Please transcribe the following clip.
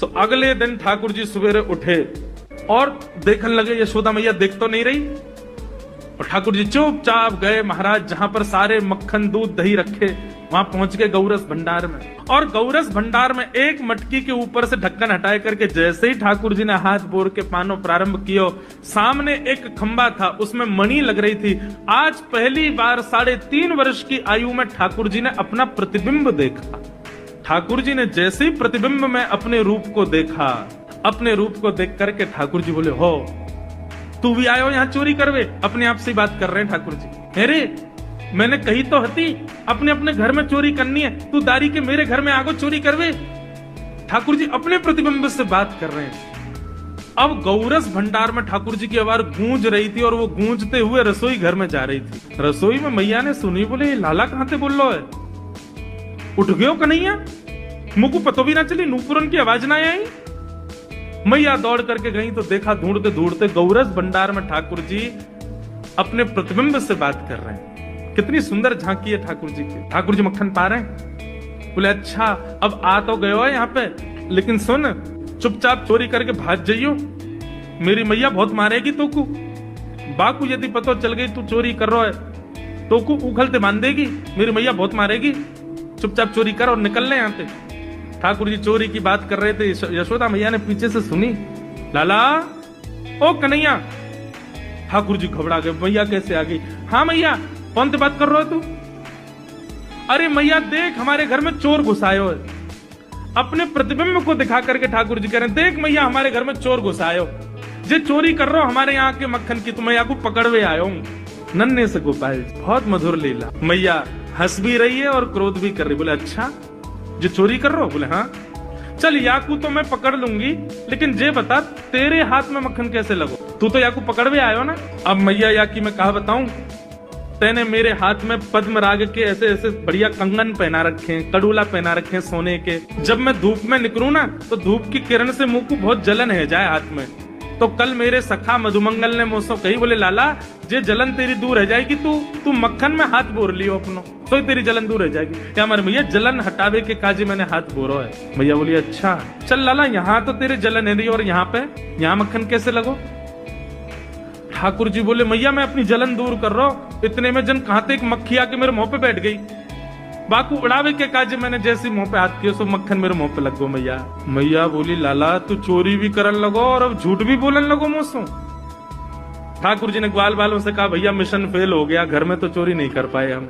सो अगले दिन ठाकुर जी सवेरे उठे और देखने लगे यशोदा मैया देख तो नहीं रही, और ठाकुर जी चुपचाप गए महाराज जहां पर सारे मक्खन दूध दही रखे, वहां पहुंच गए गौरस भंडार में। और गौरस भंडार में एक मटकी के ऊपर से ढक्कन हटाए करके जैसे ही ठाकुर जी ने हाथ बोर के पानो प्रारंभ किया, सामने एक खंबा था, उसमें मणि लग रही थी। आज पहली बार 3.5 वर्ष की आयु में ठाकुर जी ने अपना प्रतिबिंब देखा। ठाकुर जी ने जैसे ही प्रतिबिंब में अपने रूप को देखा, अपने रूप को देख करके ठाकुर जी बोले, हो तू भी आयो यहाँ चोरी करवे? अपने आप से बात कर रहे हैं ठाकुर जी। अरे मैंने कही तो हती अपने अपने घर में चोरी करनी है, तू दारी के मेरे घर में आगो चोरी करवे? ठाकुर जी अपने प्रतिबिंब से बात कर रहे हैं। अब गौरस भंडार में ठाकुर जी की आवाज गूंज रही थी और वो गूंजते हुए रसोई घर में जा रही थी। रसोई में मैया ने सुनी, बोले लाला कहां से बोल लो है? उठ गयो कन्हैया? मुझको पतो भी ना चली, नूपुरन की आवाज ना आई। मैया दौड़ करके गई तो देखा ढूंढते ढूंढते गौरस भंडार में ठाकुर जी अपने प्रतिबिंब से बात कर रहे हैं। कितनी सुंदर झांकी है ठाकुर जी की। ठाकुर जी मक्खन पा रहे हैं। बोले अच्छा अब आ तो गए हो यहाँ पे, लेकिन सुन चुपचाप चोरी करके भाग जाइयो, मेरी मैया बहुत मारेगी तोकू। बाकू यदि पतो चल गई तू चोरी कर रहा है तोकू उखलते बांध देगी, मेरी मैया बहुत मारेगी। चुपचाप चोरी कर और निकल ले यहाँ से। ठाकुर जी चोरी की बात कर रहे थे, यशोदा मैया ने पीछे से सुनी, लाला ओ कन्हैया। ठाकुर जी घबरा गए, मैया कैसे आ गई? हाँ मैया कौन से बात कर रहे हो तू? अरे मैया देख हमारे घर में चोर घुसायो है। अपने प्रतिबिंब को दिखा करके ठाकुर जी कह रहे हैं, देख मैया हमारे घर में चोर घुसायो, जे चोरी कर रहे हो हमारे यहाँ के मक्खन की, तो मैया को पकड़वे आयो हूं। नन्हे से गोपाल, बहुत मधुर लीला। मैया हंस भी रही है और क्रोध भी कर रही। बोले अच्छा जो चोरी कर रहे हो? बोले हाँ। चल याकू तो मैं पकड़ लूंगी, लेकिन जे बता तेरे हाथ में मक्खन कैसे लगो? तू तो याकू पकड़वे आयो ना। अब मैया याकी मैं कहा बताऊं, तेने मेरे हाथ में पद्मराग के ऐसे ऐसे बढ़िया कंगन पहना रखे हैं, कड़ूला पहना रखे हैं सोने के। जब मैं धूप में निकलूं ना तो धूप की किरण से मुंह को बहुत जलन है जाए हाथ में। तो कल मेरे सखा मधुमंगल ने मुझसे कही, बोले लाला जे जलन तेरी दूर रह जाएगी, तू मक्खन में हाथ बोर लियो अपनो, तो तेरी जलन दूर रह जाएगी। क्या हमारे भैया जलन हटावे के काजी मैंने हाथ बोरो है। भैया बोली अच्छा चल लाला, यहाँ तो तेरे जलन है रही और यहाँ मक्खन कैसे लगो? ठाकुर जी बोले मैया मैं अपनी जलन दूर कर रहा हूँ। इतने में जन कहां एक मक्खी आके मेरे मुंह पे बैठ गई। बाकू उड़ावे के काज मैंने जैसे मुंह पे हाथ किया सो मक्खन मेरे मुंह पे लग गो। मैया बोली लाला तू चोरी भी करन लगो और अब झूठ भी बोलन लगो मुझसे। ठाकुर जी ने ग्वाल वालों से कहा भैया मिशन फेल हो गया, घर में तो चोरी नहीं कर पाए हम।